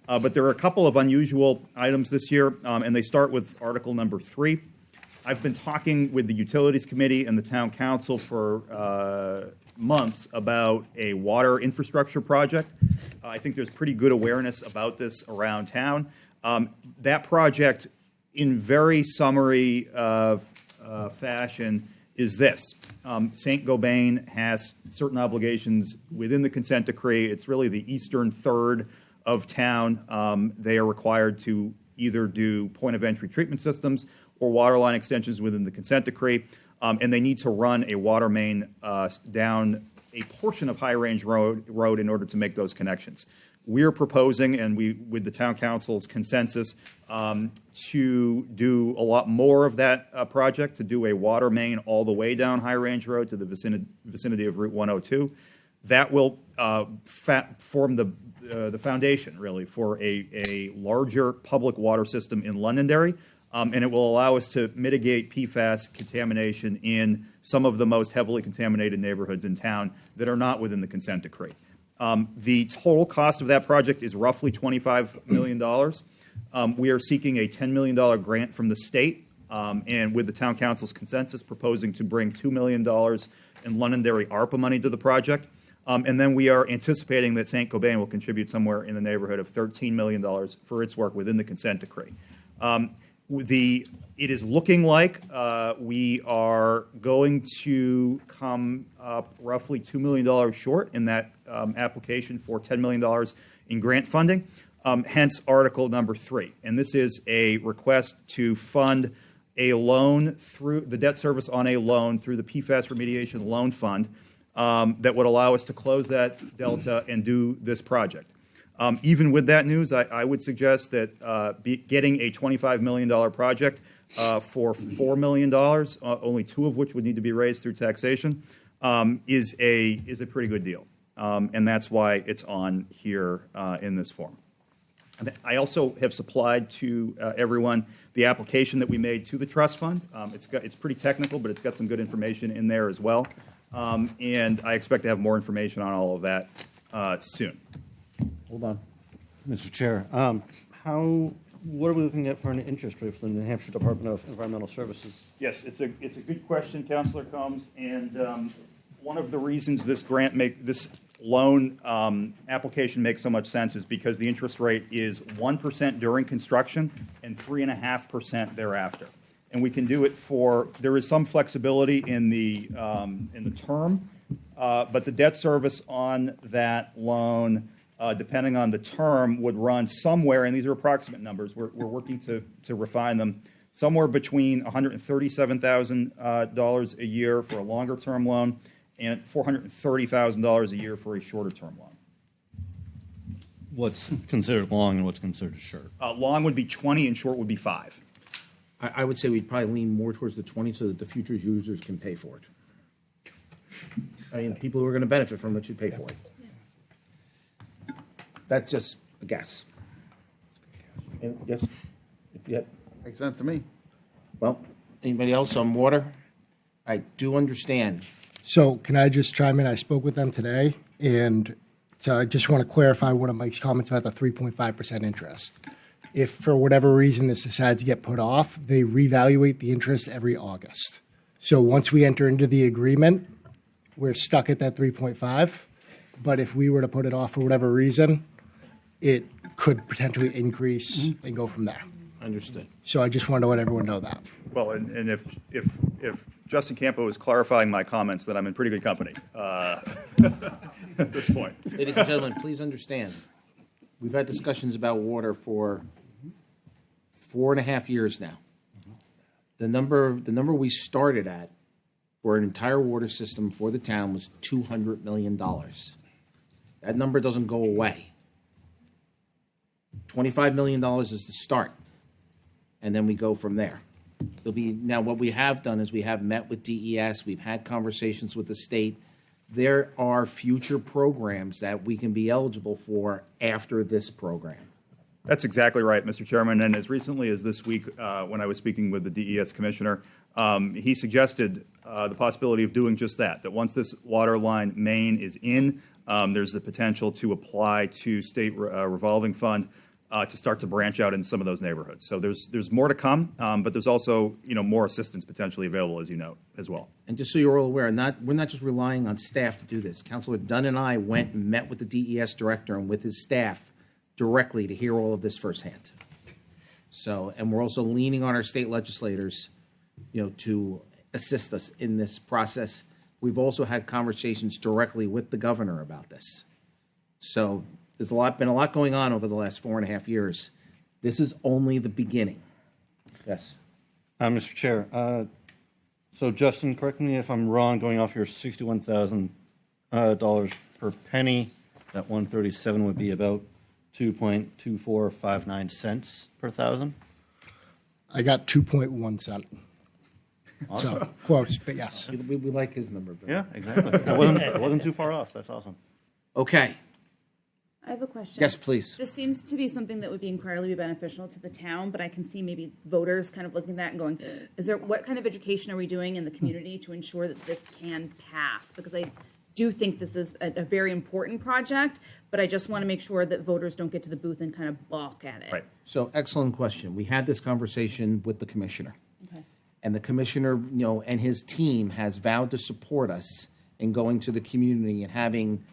But there are a couple of unusual items this year, and they start with Article number 3. I've been talking with the Utilities Committee and the Town Council for months about a water infrastructure project. I think there's pretty good awareness about this around town. That project, in very summary fashion, is this. St. Gobain has certain obligations within the consent decree. It's really the eastern third of town. They are required to either do point-of-entry treatment systems or water line extensions within the consent decree, and they need to run a water main down a portion of High Range Road in order to make those connections. We're proposing, and with the Town Council's consensus, to do a lot more of that project, to do a water main all the way down High Range Road to the vicinity of Route 102. That will form the foundation, really, for a larger public water system in Londonderry. And it will allow us to mitigate PFAS contamination in some of the most heavily contaminated neighborhoods in town that are not within the consent decree. The total cost of that project is roughly $25 million. We are seeking a $10 million grant from the state, and with the Town Council's consensus, proposing to bring $2 million in Londonderry ARPA money to the project. And then we are anticipating that St. Gobain will contribute somewhere in the neighborhood of $13 million for its work within the consent decree. It is looking like we are going to come up roughly $2 million short in that application for $10 million in grant funding, hence Article number 3. And this is a request to fund a loan through the debt service on a loan through the PFAS Remediation Loan Fund that would allow us to close that delta and do this project. Even with that news, I would suggest that getting a $25 million project for $4 million, only two of which would need to be raised through taxation, is a pretty good deal. And that's why it's on here in this form. I also have supplied to everyone the application that we made to the trust fund. It's pretty technical, but it's got some good information in there as well. And I expect to have more information on all of that soon. Hold on, Mr. Chair. What are we looking at for an interest rate for the New Hampshire Department of Environmental Services? Yes, it's a good question, Councilor Combs, and one of the reasons this loan application makes so much sense is because the interest rate is 1% during construction and 3.5% thereafter. And we can do it there is some flexibility in the term, but the debt service on that loan, depending on the term, would run somewhere, and these are approximate numbers, we're working to refine them, somewhere between $137,000 a year for a longer term loan and $430,000 a year for a shorter term loan. What's considered long and what's considered short? Long would be 20 and short would be 5. I would say we'd probably lean more towards the 20 so that the future users can pay for it. I mean, the people who are going to benefit from it should pay for it. That's just a guess. And yes, if you had, Makes sense to me. well, anybody else on water? I do understand. So can I just chime in? I spoke with them today, and so I just want to clarify one of Mike's comments about the 3.5% interest. If for whatever reason this decides to get put off, they reevaluate the interest every August. So once we enter into the agreement, we're stuck at that 3.5. But if we were to put it off for whatever reason, it could potentially increase and go from there. Understood. So I just wanted to let everyone know that. Well, and if Justin Campo is clarifying my comments, then I'm in pretty good company at this point. Ladies and gentlemen, please understand, we've had discussions about water for 4.5 years now. The number we started at for an entire water system for the town was $200 million. That number doesn't go away. $25 million is the start, and then we go from there. Now what we have done is we have met with DES, we've had conversations with the state. There are future programs that we can be eligible for after this program. That's exactly right, Mr. Chairman. And as recently as this week, when I was speaking with the DES commissioner, he suggested the possibility of doing just that once this water line main is in, there's the potential to apply to state revolving fund to start to branch out in some of those neighborhoods. So there's more to come, but there's also, more assistance potentially available, as you note, as well. And just so you're all aware, we're not just relying on staff to do this. Councilor Dunn and I went and met with the DES director and with his staff directly to hear all of this firsthand. So, and we're also leaning on our state legislators, to assist us in this process. We've also had conversations directly with the governor about this. So there's been a lot going on over the last 4.5 years. This is only the beginning. Yes. Mr. Chair, so Justin, correct me if I'm wrong, going off your $61,000 per penny, that 137 would be about 2.2459 cents per thousand? I got 2.1 cent. So close, but yes. We like his number. Bill. Yeah, exactly. I wasn't too far off. That's awesome. Okay. I have a question. Yes, please. This seems to be something that would be incredibly beneficial to the town, but I can see maybe voters kind of looking at that and going, what kind of education are we doing in the community to ensure that this can pass? Because I do think this is a very important project, but I just want to make sure that voters don't get to the booth and kind of balk at it. Right. So excellent question. We had this conversation with the commissioner. Okay. And the commissioner, and his team has vowed to support us in going to the community and having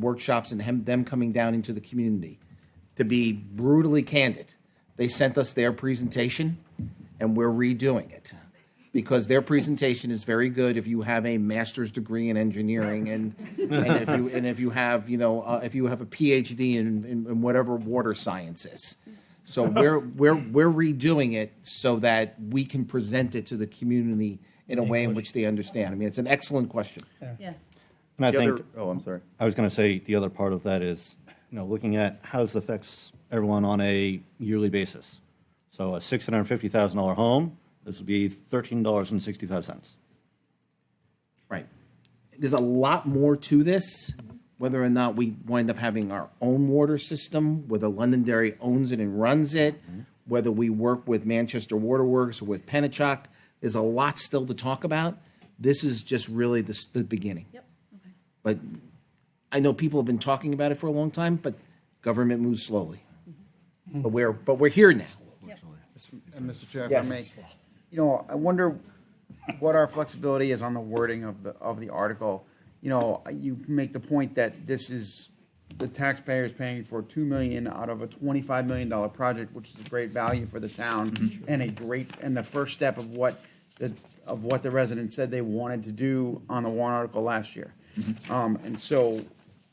workshops and them coming down into the community. To be brutally candid, they sent us their presentation, and we're redoing it. Because their presentation is very good if you have a master's degree in engineering and if you have a PhD in whatever water science is. So we're redoing it so that we can present it to the community in a way in which they understand. I mean, it's an excellent question. Yes. And I The think, other- oh, I'm sorry. I was going to say, the other part of that is, looking at how this affects everyone on a yearly basis. So a $650,000 home, this would be $13.65. Right. There's a lot more to this, whether or not we wind up having our own water system, whether Londonderry owns it and runs it, whether we work with Manchester Waterworks or with Pennachuck. There's a lot still to talk about. This is just really the beginning. Yep. Okay. But I know people have been talking about it for a long time, but government moves slowly. But we're here now. And Mr. Chair, if Yes. I may, I wonder what our flexibility is on the wording of the article. You make the point that this is the taxpayers paying for $2 million out of a $25 million project, which is a great value for the town and the first step of what the residents said they wanted to do on the warrant article last year. And so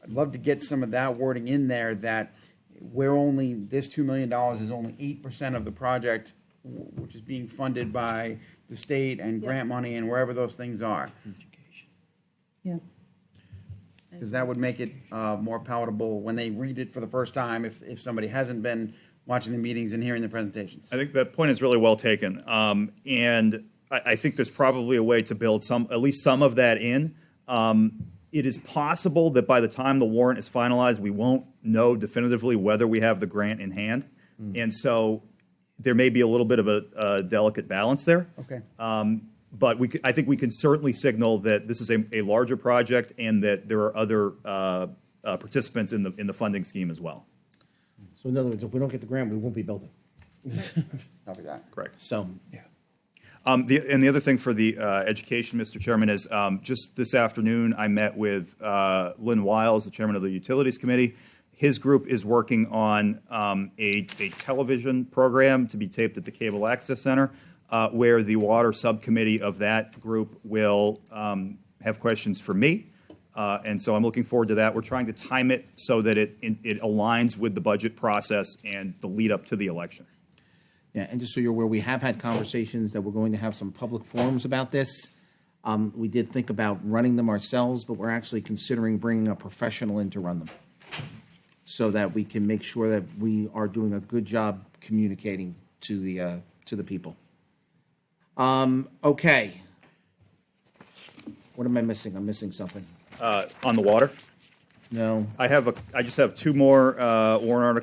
I'd love to get some of that wording in there that this $2 million is only 8% of the project, which is being funded by the state and grant money and wherever those things are. Yeah. Because that would make it more palatable when they read it for the first time, if somebody hasn't been watching the meetings and hearing the presentations. I think that point is really well taken. And I think there's probably a way to build at least some of that in. It is possible that by the time the warrant is finalized, we won't know definitively whether we have the grant in hand. And so there may be a little bit of a delicate balance there. Okay. But I think we can certainly signal that this is a larger project and that there are other participants in the funding scheme as well. So in other words, if we don't get the grant, we won't be building. Copy that. Correct. So, The other thing for the education, Mr. Chairman, is just this afternoon, I met with Lynn Wiles, the chairman of the Utilities Committee. His group is working on a television program to be taped at the Cable Access Center, where the water subcommittee of that group will have questions for me. And so I'm looking forward to that. We're trying to time it so that it aligns with the budget process and the lead up to the election. yeah, and just so you're aware, we have had conversations that we're going to have some public forums about this. We did think about running them ourselves, but we're actually considering bringing a professional in to run them so that we can make sure that we are doing a good job communicating to the people. Okay. What am I missing? I'm missing something. On the water, No. I just have two more warrant articles